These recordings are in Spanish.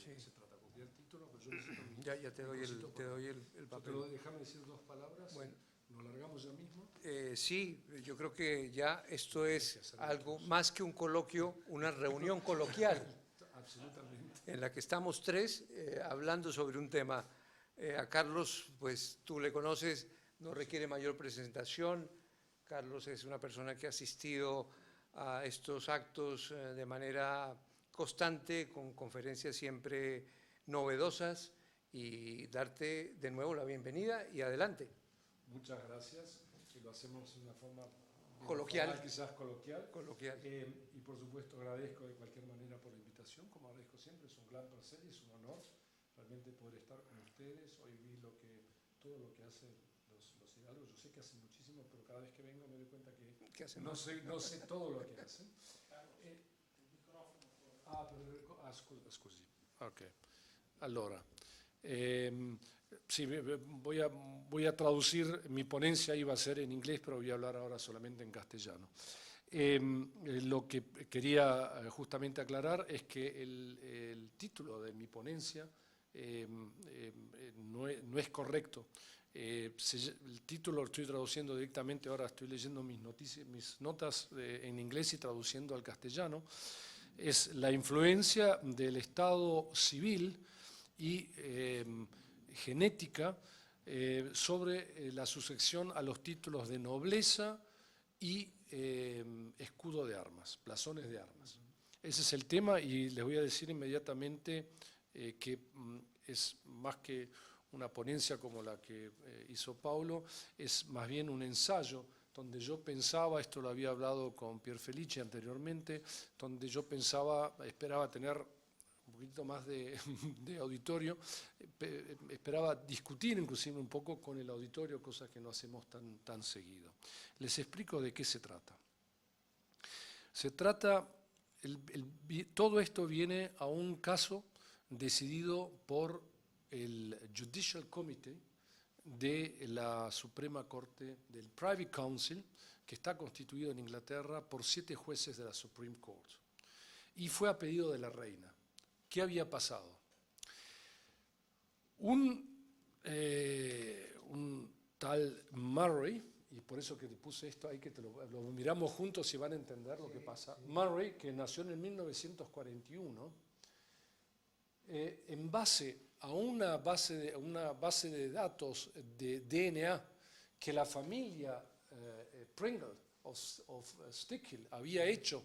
Sí. ¿De qué se trata? Copiar el título, pero yo necesito Ya te doy el papel. Déjame decir dos palabras. Bueno. ¿Nos largamos ya mismo? Sí, yo creo que ya esto es algo más que un coloquio, una reunión coloquial. Absolutamente. En la que estamos tres hablando sobre un tema. A Carlos, pues tú le conoces, no requiere mayor presentación. Carlos es una persona que ha asistido a estos actos de manera constante, con conferencias siempre novedosas, y darte de nuevo la bienvenida y adelante. Muchas gracias, que lo hacemos de una forma coloquial, formal, quizás coloquial. Coloquial. Y por supuesto agradezco de cualquier manera por la invitación, como agradezco siempre, es un gran placer y es un honor realmente poder estar con ustedes. Hoy vi todo lo que hacen los hidalgos, yo sé que hacen muchísimo, pero cada vez que vengo me doy cuenta que no sé todo lo que hacen. Scusi. Ok. Allora, sí, voy a traducir, mi ponencia iba a ser en inglés, pero voy a hablar ahora solamente en castellano. Lo que quería justamente aclarar es que el título de mi ponencia no es correcto. El título lo estoy traduciendo directamente, ahora estoy leyendo mis notas en inglés y traduciendo al castellano. Es la influencia del Estado civil y genética sobre la sucesión a los títulos de nobleza y escudo de armas, blasones de armas. Ese es el tema y les voy a decir inmediatamente que es más que una ponencia como la que hizo Paulo, es más bien un ensayo donde yo pensaba, esto lo había hablado con Pier Felice anteriormente, donde yo esperaba tener un poquito más de auditorio, esperaba discutir inclusive un poco con el auditorio, cosas que no hacemos tan seguido. Les explico de qué se trata. Se trata, todo esto viene a un caso decidido por el Judicial Committee de la Suprema Corte del Privy Council, que está constituido en Inglaterra por 7 jueces de la Supreme Court. Y fue a pedido de la reina. ¿Qué había pasado? Un tal Murray, y por eso que te puse esto ahí, que lo miramos juntos y van a entender lo que pasa. Sí. Murray, que nació en el 1941, en base a una base de datos de DNA que la familia Pringle of Stickhill había hecho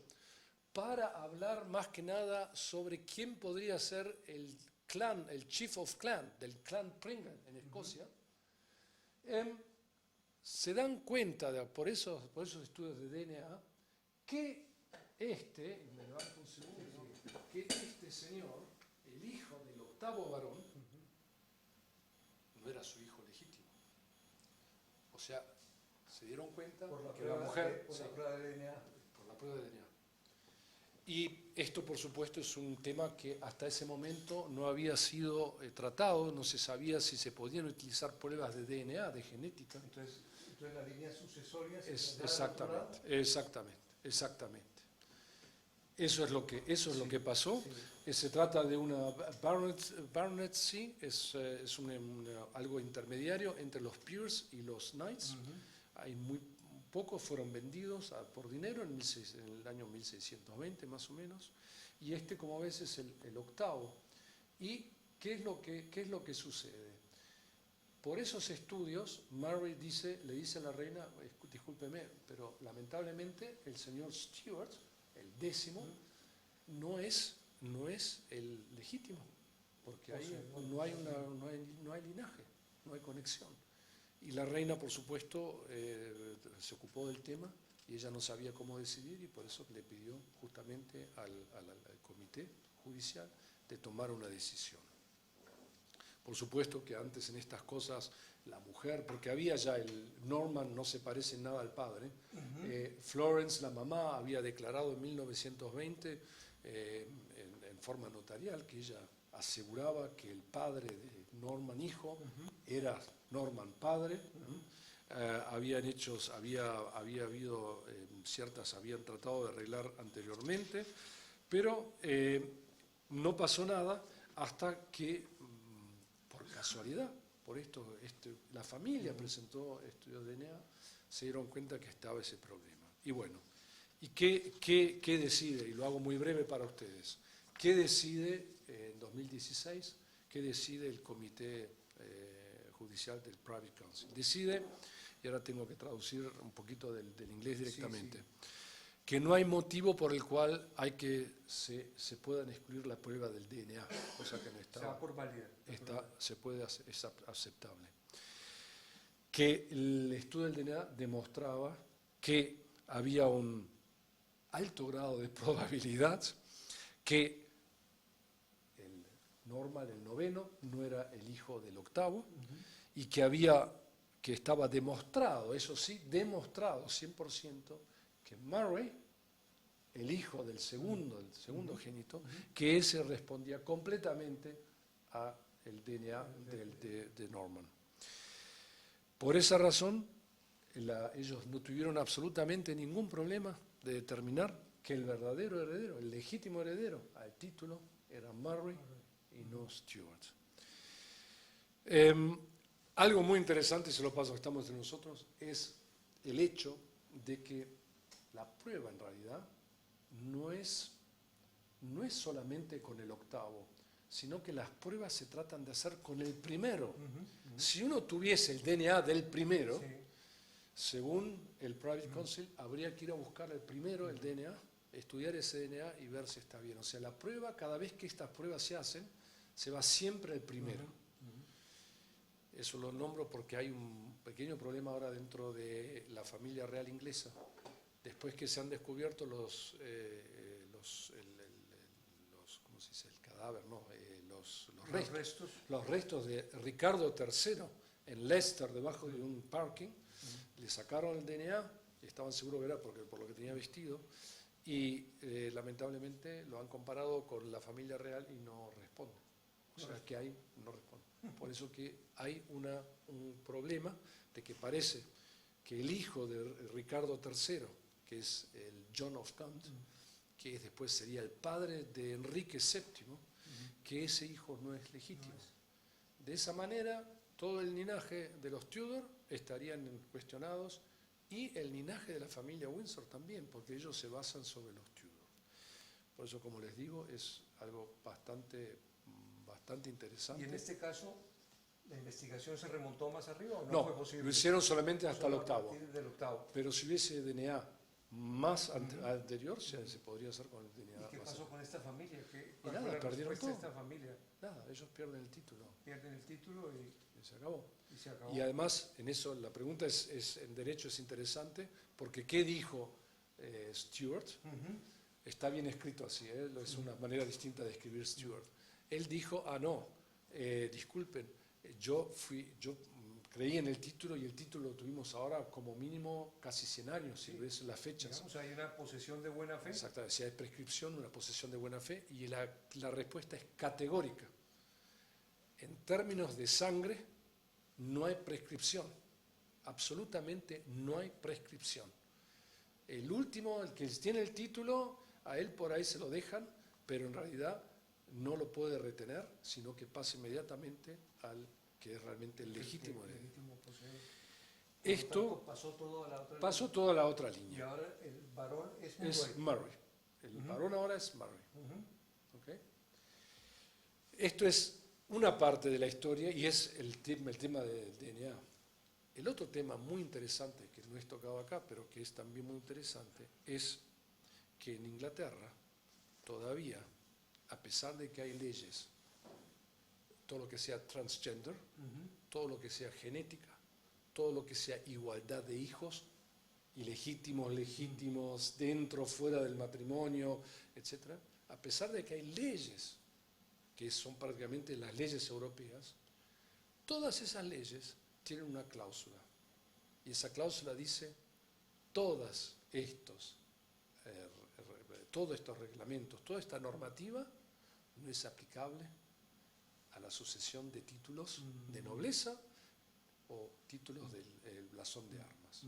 para hablar más que nada sobre quién podría ser el clan, el chief of clan, del clan Pringle en Escocia, se dan cuenta, por esos estudios de DNA, que me levanto un segundo, que este señor, el hijo del 8º varón, no era su hijo legítimo. O sea, se dieron cuenta que la mujer... Por la prueba de DNA. Por la prueba de DNA. Y esto, por supuesto, es un tema que hasta ese momento no había sido tratado, no se sabía si se podían utilizar pruebas de DNA, de genética. Entonces la línea sucesoria... Exactamente. Eso es lo que pasó. Sí. Se trata de una baronetcy, es algo intermediario entre los peers y los knights. Hay muy pocos fueron vendidos por dinero en el año 1620 más o menos, y como ves es el 8º. ¿Y qué es lo que sucede? Por esos estudios, Murray le dice a la reina, discúlpeme, pero lamentablemente el señor Stuart, el 10º, no es el legítimo, porque ahí no hay linaje, no hay conexión. Y la reina, por supuesto, se ocupó del tema y ella no sabía cómo decidir y por eso le pidió justamente al comité judicial de tomar una decisión. Por supuesto que antes en estas cosas la mujer, porque había ya Norman no se parece en nada al padre, Florence, la mamá, había declarado en 1920 en forma notarial que ella aseguraba que el padre de Norman hijo era Norman padre. Habían habido habían tratado de arreglar anteriormente, pero no pasó nada hasta que, por casualidad, por la familia presentó estudios de DNA, se dieron cuenta que estaba ese problema. Y bueno, ¿y qué decide? Y lo hago muy breve para ustedes. ¿Qué decide en 2016? ¿Qué decide el comité judicial del Private Counsel? Decide, y ahora tengo que traducir un poquito del inglés directamente, sí, sí, que no hay motivo por el cual se puedan excluir la prueba del DNA, cosa que no está, se da por válida. Es aceptable. Que el estudio del DNA demostraba que había un alto grado de probabilidad que el Norman, el noveno, no era el hijo del octavo, y que estaba demostrado, eso sí, demostrado 100%, que Murray, el hijo del segundo génito, que ese respondía completamente a el DNA de Norman. Por esa razón, ellos no tuvieron absolutamente ningún problema de determinar que el verdadero heredero, el legítimo heredero al título, era Murray y no Stuart. Algo muy interesante, se lo paso que estamos entre nosotros, es el hecho de que la prueba en realidad no es solamente con el octavo, sino que las pruebas se tratan de hacer con el primero. Si uno tuviese el DNA del primero, sí, según el Private Counsel, habría que ir a buscar el primero, el DNA, estudiar ese DNA y ver si está bien. O sea, la prueba, cada vez que estas pruebas se hacen, se va siempre el primero. Eso lo nombro porque hay un pequeño problema ahora dentro de la familia real inglesa. Después que se han descubierto los ¿cómo se dice? El cadáver, no, los restos de Ricardo III en Leicester, debajo de un parking. Le sacaron el DNA, estaban seguros que era por lo que tenía vestido, y lamentablemente lo han comparado con la familia real y no responde. O sea, que ahí no responde. Por eso que hay un problema de que parece que el hijo de Ricardo III, que es el John of Gaunt, que después sería el padre de Enrique VII, que ese hijo no es legítimo. De esa manera, todo el linaje de los Tudor estarían cuestionados y el linaje de la familia Windsor también, porque ellos se basan sobre los Tudor. Por eso, como les digo, es algo bastante interesante. ¿Y en este caso la investigación se remontó más arriba o no fue posible? Lo hicieron solamente hasta el octavo. A partir del octavo. Pero si hubiese DNA más anterior, se podría hacer con el DNA. ¿Y qué pasó con esta familia? Y nada, perdieron todo. Esta familia? Nada, ellos pierden el título. Pierden el título y se acabó. Y se acabó. Y además, en eso la pregunta en derecho es interesante, porque ¿qué dijo Stuart? Está bien escrito así, es una manera distinta de escribir Stuart. Él dijo, disculpen, yo creí en el título y el título lo tuvimos ahora como mínimo casi 100 años, si ves las fechas. Digamos, hay una posesión de buena fe. Exactamente, si hay prescripción, una posesión de buena fe, y la respuesta es categórica. En términos de sangre, no hay prescripción, absolutamente no hay prescripción. El último, el que tiene el título, a él por ahí se lo dejan, pero en realidad no lo puede retener, sino que pasa inmediatamente al que es realmente el legítimo heredero. Esto pasó toda la otra línea. Y ahora el varón es Murray. El varón ahora es Murray. ¿Okay? Esto es una parte de la historia y es el tema del DNA. El otro tema muy interesante que no es tocado acá, pero que es también muy interesante, es que en Inglaterra todavía, a pesar de que hay leyes, todo lo que sea transgender, todo lo que sea genética, todo lo que sea igualdad de hijos, ilegítimos, legítimos, dentro, fuera del matrimonio, etc., a pesar de que hay leyes que son prácticamente las leyes europeas, todas esas leyes tienen una cláusula. Y esa cláusula dice, todos estos reglamentos, toda esta normativa no es aplicable a la sucesión de títulos de nobleza o títulos del blasón de armas.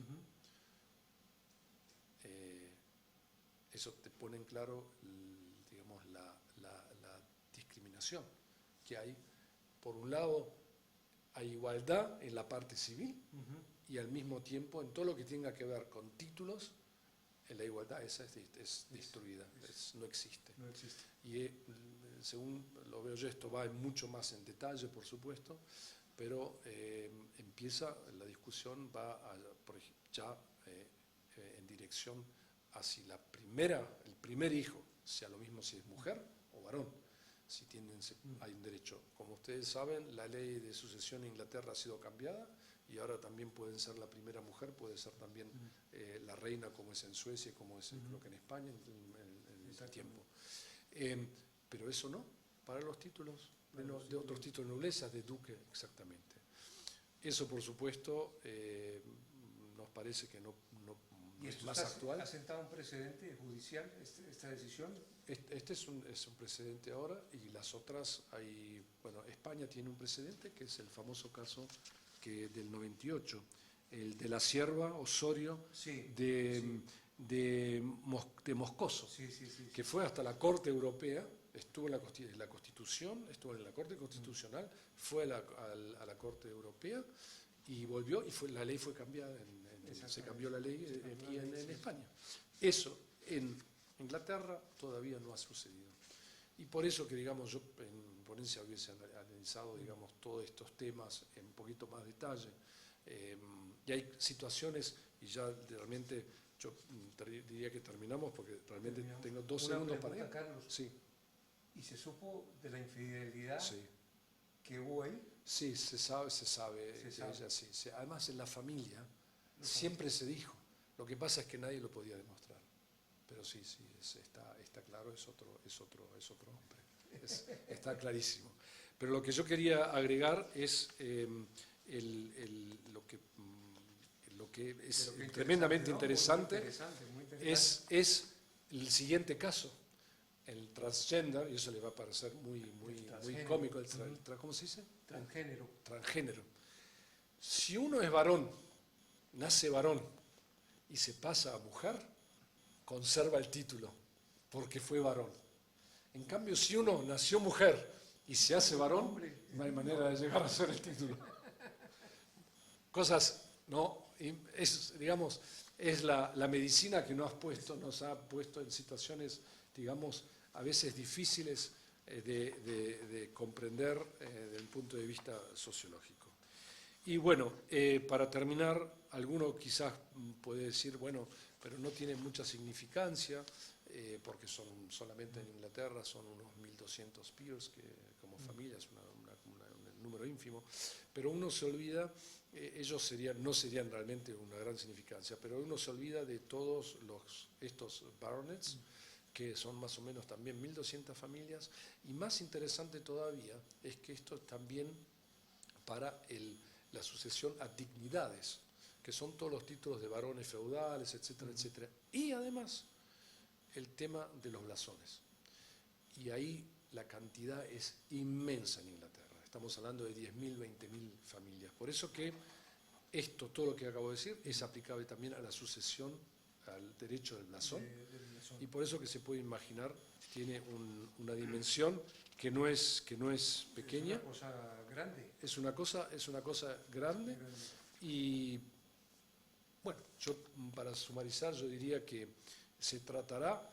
Eso te pone en claro, digamos, la discriminación. que hay, por un lado, hay igualdad en la parte civil y al mismo tiempo en todo lo que tenga que ver con títulos, la igualdad esa es destruida, no existe. No existe. Y según lo veo yo, esto va mucho más en detalle, por supuesto, pero empieza, la discusión va ya en dirección a si el primer hijo, sea lo mismo si es mujer o varón, si hay un derecho. Como ustedes saben, la ley de sucesión en Inglaterra ha sido cambiada y ahora también pueden ser la primera mujer, puede ser también la reina, como es en Suecia, como es creo que en España en el tiempo. Pero eso no, para los títulos, de otros títulos de nobleza, de duque, exactamente. Eso, por supuesto, nos parece que no ¿Y es esto más actual. ha sentado un precedente judicial, esta decisión? Este es un precedente ahora, y las otras España tiene un precedente, que es el famoso caso del 98, el de la sierva Osorio de Moscoso, que fue hasta la Corte Europea, estuvo en la Constitución, estuvo en la Corte Constitucional, fue a la Corte Europea y volvió, y la ley fue cambiada, se cambió la ley aquí en España. Eso en Inglaterra todavía no ha sucedido. Y por eso que, digamos, yo en ponencia hubiese analizado, digamos, todos estos temas en un poquito más detalle. Y hay situaciones, y ya realmente yo diría que terminamos, porque realmente tengo 2 segundos para ir. Carlos. Sí. ¿Y se supo de la infidelidad Sí. que hubo ahí? Sí, se sabe. Ella sí. Además, en la familia siempre se dijo. Lo que pasa es que nadie lo podía demostrar. Pero sí, está claro, es otro hombre. Está clarísimo. Pero lo que yo quería agregar es lo que es tremendamente interesante, muy interesante. es el siguiente caso. El transgender, y eso le va a parecer muy cómico, ¿cómo se dice? Transgénero. Si uno es varón, nace varón y se pasa a mujer, conserva el título, porque fue varón. En cambio, si uno nació mujer y se hace varón, no hay manera de llegar a ser el título. Cosas, ¿no? Digamos, es la medicina que nos ha puesto en situaciones, digamos, a veces difíciles de comprender desde el punto de vista sociológico. Y bueno, para terminar, alguno quizás puede decir, bueno, pero no tiene mucha significancia, porque solamente en Inglaterra son unos 1.200 peers, que como familia es un número ínfimo, pero uno se olvida, ellos no serían realmente una gran significancia, pero uno se olvida de todos estos baronets, que son más o menos también 1.200 familias, y más interesante todavía es que esto también para la sucesión a dignidades, que son todos los títulos de varones feudales, etcétera, etcétera, y además el tema de los blasones. Y ahí la cantidad es inmensa en Inglaterra, estamos hablando de 10.000, 20.000 familias. Por eso que todo lo que acabo de decir, es aplicable también a la sucesión, al derecho del blasón, y por eso que se puede imaginar, tiene una dimensión que no es pequeña. Es una cosa grande. Es una cosa grande. Y bueno, yo para sumarizar, yo diría que se tratará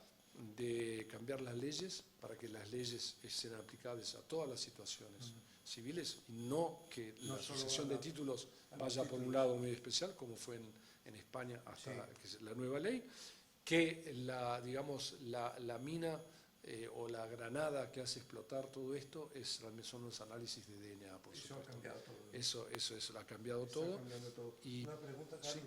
de cambiar las leyes para que las leyes sean aplicables a todas las situaciones civiles, y no que la sucesión de títulos vaya por un lado muy especial, como fue en España hasta que es la nueva ley, que la mina o la granada que hace explotar todo esto son los análisis de DNA, por supuesto. Ha cambiado todo. Eso ha cambiado todo. Y, una pregunta, Carlos.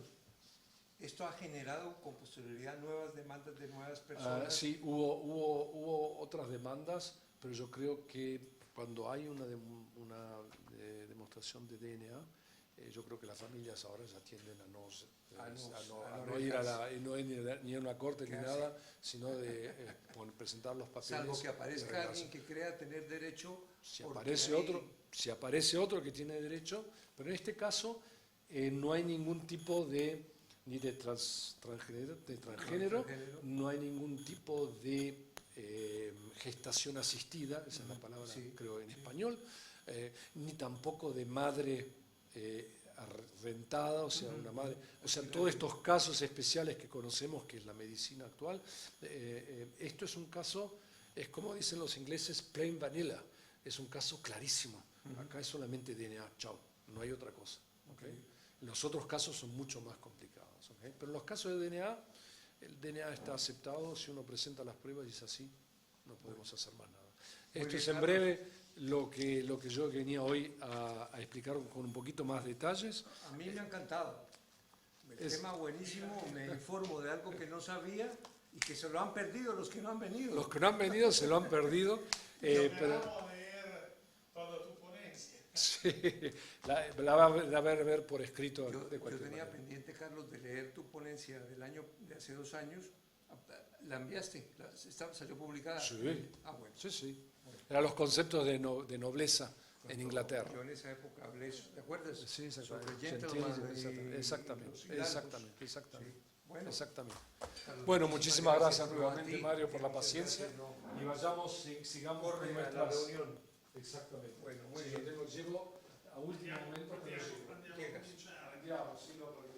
¿Esto ha generado con posterioridad nuevas demandas de nuevas personas? Sí, hubo otras demandas, pero yo creo que cuando hay una demostración de DNA, yo creo que las familias ahora ya tienden a no ir ni a una corte ni nada, sino de presentar los papeles. Salvo que aparezca alguien que crea tener derecho. Si aparece otro que tiene derecho, pero en este caso no hay ningún tipo de transgénero, no hay ningún tipo de gestación asistida, esa es la palabra, Sí, creo, en español, ni tampoco de madre rentada, o sea, una madre, o sea, todos estos casos especiales que conocemos, que es la medicina actual, esto es un caso, es como dicen los ingleses, plain vanilla, es un caso clarísimo. Acá es solamente DNA, chao, no hay otra cosa. ¿Okay? Los otros casos son mucho más complicados. ¿Okay? Pero en los casos de DNA, el DNA está aceptado, si uno presenta las pruebas y es así, no podemos hacer más nada. Esto es en breve lo que yo venía hoy a explicar con un poquito más detalles. A mí me ha encantado. El tema buenísimo, me informo de algo que no sabía y que se lo han perdido los que no han venido. Los que no han venido se lo han perdido. Pero Vamos a leer toda tu ponencia. sí, la va a ver por escrito Yo de cualquier tenía manera. pendiente, Carlos, de leer tu ponencia del año de hace 2 años. ¿La enviaste? ¿Salió publicada? Sí. Ah, bueno. Sí, sí. Eran los conceptos de nobleza en Inglaterra. Yo en esa época hablé, ¿te acuerdas? Sí, Sobre exactamente. gentleman y Exactamente, los hilancos. exactamente. Sí. Bueno, Exactamente. Carlos, Bueno, muchísimas gracias a nuevamente, ti. Mario, por la Muchas paciencia. gracias, no. Y vayamos, sigamos Corre con a la nuestras... reunión. Exactamente. Bueno, muy Sí, bien. Llego a último momento, pero llego. Andiamo a cominciare. Andiamo, sì, no, perché-